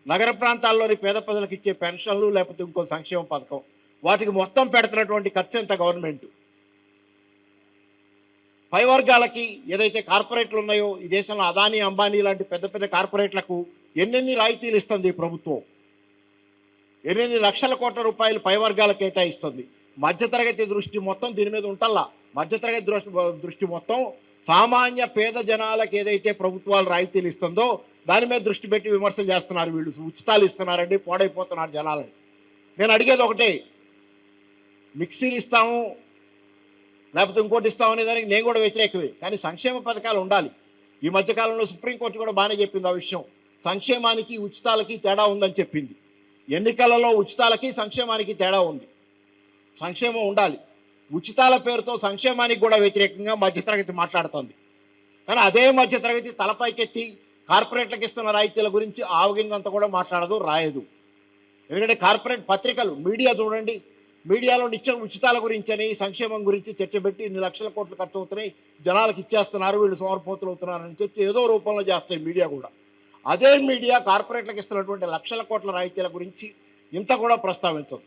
నగర ప్రాంతాల్లోని పేద ప్రజలకు ఇచ్చే పెన్షన్లు లేకపోతే ఇంకో సంక్షేమ పథకం వాటికి మొత్తం పెడుతున్నటువంటి ఖర్చు ఎంత గవర్నమెంట్? పై వర్గాలకి ఏదైతే కార్పొరేట్లు ఉన్నాయో ఈ దేశంలో అదానీ అంబానీ లాంటి పెద్ద పెద్ద కార్పొరేట్లకు ఎన్నెన్ని రాయితీలు ఇస్తుంది ఈ ప్రభుత్వం? ఎన్నెన్ని లక్షల కోట్ల రూపాయలు పై వర్గాలకు కేటాయిస్తుంది. మధ్యతరగతి దృష్టి మొత్తం దీని మీద ఉంటల్లా. మధ్యతరగతి దృష్టి మొత్తం సామాన్య పేద జనాలకు ఏదైతే ప్రభుత్వాలు రాయితీలు ఇస్తుందో దాని మీద దృష్టి పెట్టి విమర్శలు చేస్తున్నారు. వీళ్ళు ఉచితాలు ఇస్తున్నారండి, పాడైపోతున్నారు జనాలని. నేను అడిగేది ఒకటే, మిక్సీలు ఇస్తాము లేకపోతే ఇంకోటి ఇస్తామనే దానికి నేను కూడా వ్యతిరేకమే. కానీ సంక్షేమ పథకాలు ఉండాలి. ఈ మధ్యకాలంలో సుప్రీంకోర్టు కూడా బాగానే చెప్పింది ఆ విషయం. సంక్షేమానికి ఉచితాలకి తేడా ఉందని చెప్పింది. ఎన్నికలలో ఉచితాలకి సంక్షేమానికి తేడా ఉంది. సంక్షేమం ఉండాలి. ఉచితాల పేరుతో సంక్షేమానికి కూడా వ్యతిరేకంగా మధ్యతరగతి మాట్లాడుతోంది. కానీ అదే మధ్యతరగతి తలపైకెత్తి కార్పొరేట్లకు ఇస్తున్న రాయితీల గురించి ఆవగిందంతా కూడా మాట్లాడదు, రాయదు. ఎందుకంటే కార్పొరేట్ పత్రికలు, మీడియా చూడండి, మీడియాలో నిత్యం ఉచితాల గురించి అని సంక్షేమం గురించి చర్చ పెట్టి ఇన్ని లక్షల కోట్లు ఖర్చు అవుతున్నాయి, జనాలకు ఇచ్చేస్తున్నారు, వీళ్ళు సోమరిపోతులు అవుతున్నారు అని చెప్పి ఏదో రూపంలో చేస్తాయి మీడియా కూడా. అదే మీడియా కార్పొరేట్లకు ఇస్తున్నటువంటి లక్షల కోట్ల రాయితీల గురించి ఇంత కూడా ప్రస్తావించదు.